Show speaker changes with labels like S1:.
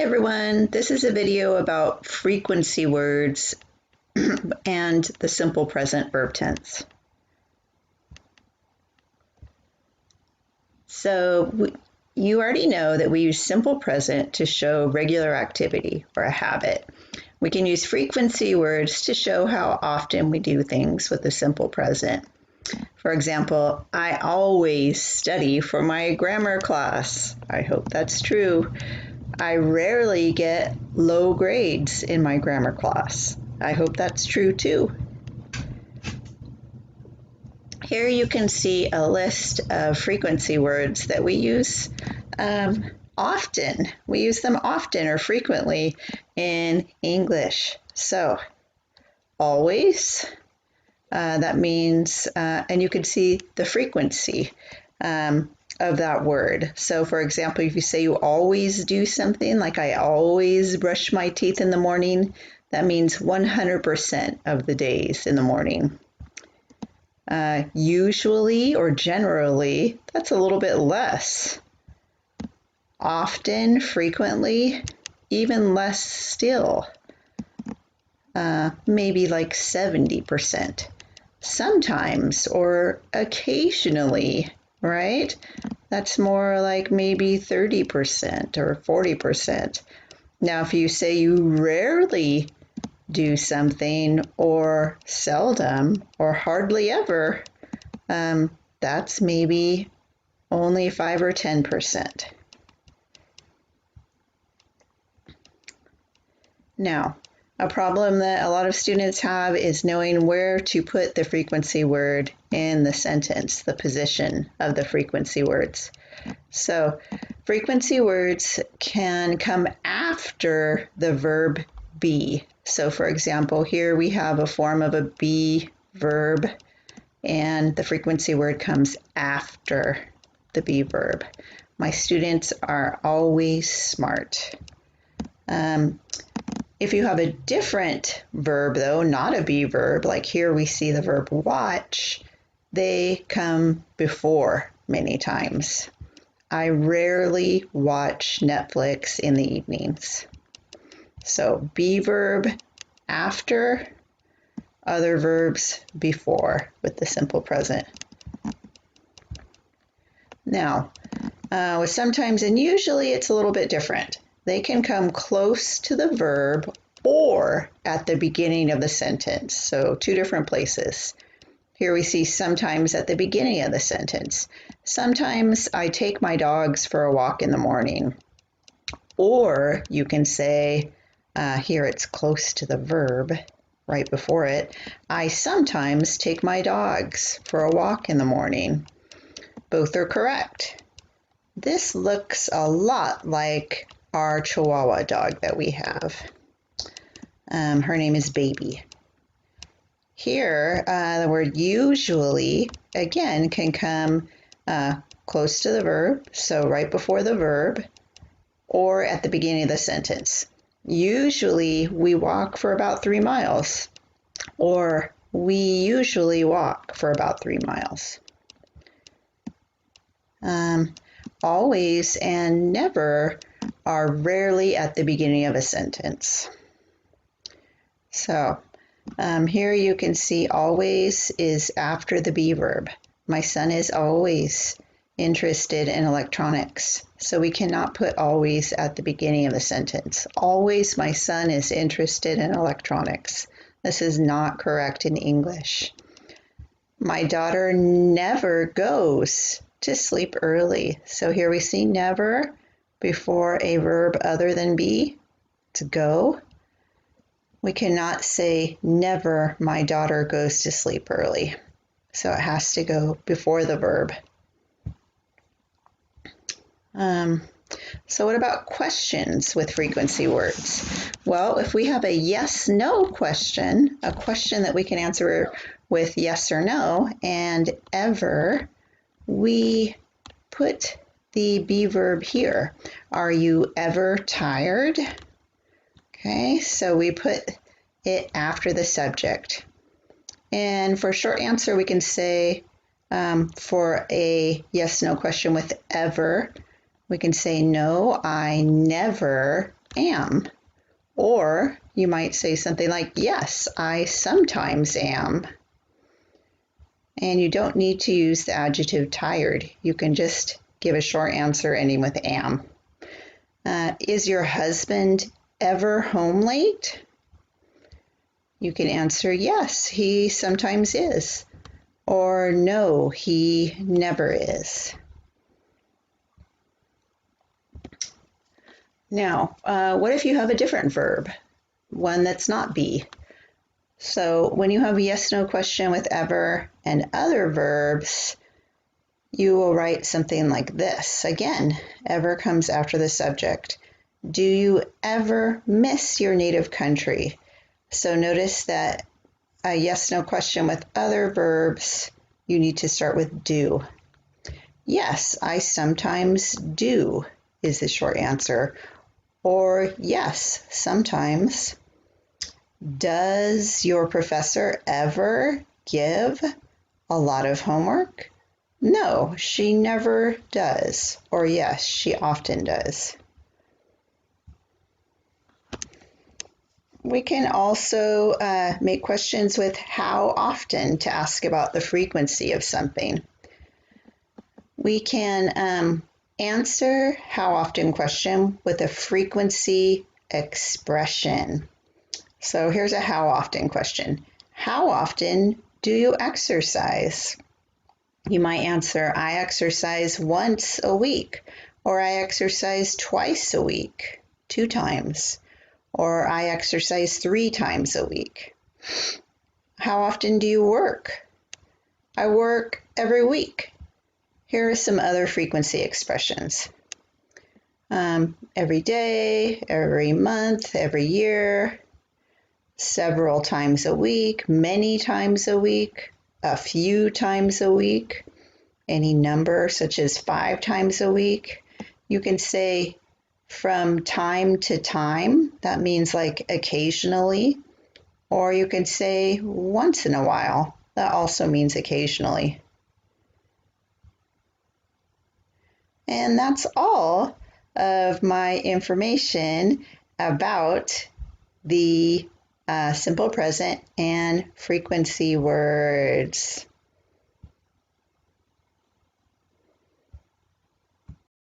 S1: everyone, this is a video about frequency words and the simple present verb tense. So you already know that we use simple present to show regular activity or a habit. We can use frequency words to show how often we do things with the simple present. For example, I always study for my grammar class. I hope that's true. I rarely get low grades in my grammar class. I hope that's true too. Here you can see a list of frequency words that we use often. We use them often or frequently in English. So, always, that means, and you can see the frequency of that word. So for example, if you say you always do something, like I always brush my teeth in the morning, that means 100% of the days in the morning. Usually or generally, that's a little bit less. Often, frequently, even less still. Maybe like 70%. Sometimes or occasionally, right? That's more like maybe 30% or 40%. Now, if you say you rarely do something or seldom or hardly ever, that's maybe only 5 or 10%. Now, a problem that a lot of students have is knowing where to put the frequency word in the sentence, the position of the frequency words. So, frequency words can come after the verb be. So, for example, here we have a form of a be verb, and the frequency word comes after the be verb. My students are always smart. If you have a different verb, though, not a be verb, like here we see the verb watch, they come before many times. I rarely watch Netflix in the evenings. So be verb after, other verbs before with the simple present. Now, with sometimes and usually it's a little bit different. They can come close to the verb or at the beginning of the sentence. So two different places. Here we see sometimes at the beginning of the sentence. Sometimes I take my dogs for a walk in the morning. Or you can say, here it's close to the verb right before it. I sometimes take my dogs for a walk in the morning. Both are correct. This looks a lot like our Chihuahua dog that we have. Her name is Baby. Here, the word usually, again, can come close to the verb, so right before the verb, or at the beginning of the sentence. Usually, we walk for about 3 miles, or we usually walk for about 3 miles. Always and never are rarely at the beginning of a sentence. So here you can see always is after the be verb. My son is always interested in electronics. So we cannot put always at the beginning of the sentence. Always my son is interested in electronics. This is not correct in English. My daughter never goes to sleep early. So here we see never before a verb other than be, to go. We cannot say never my daughter goes to sleep early. So it has to go before the verb. So what about questions with frequency words? Well, if we have a yes-no question, a question that we can answer with yes or no, and ever, we put the be verb here. Are you ever tired? Okay, so we put it after the subject. And for short answer, we can say for a yes-no question with ever, we can say no, I never am. Or you might say something like, yes, I sometimes am. And you don't need to use the adjective tired. You can just give a short answer ending with am. Is your husband ever home late? You can answer yes, he sometimes is. Or no, he never is. Now, what if you have a different verb, one that's not be? So when you have a yes/no question with ever and other verbs, you will write something like this. Again, ever comes after the subject. Do you ever miss your native country? So notice that a yes/no question with other verbs, you need to start with do. Yes, I sometimes do is the short answer. Or yes, sometimes. Does your professor ever give a lot of homework? No, she never does. Or yes, she often does. We can also make questions with how often to ask about the frequency of something. We can answer how often question with a frequency expression. So here's a how often question. How often do you exercise? You might answer, I exercise once a week, or I exercise twice a week, 2 times, or I exercise 3 times a week. How often do you work? I work every week. Here are some other frequency expressions. Every day, every month, every year, several times a week, many times a week, a few times a week, any number such as 5 times a week. You can say from time to time, that means like occasionally, or you can say once in a while, that also means occasionally. And that's all of my information about the simple present and frequency words.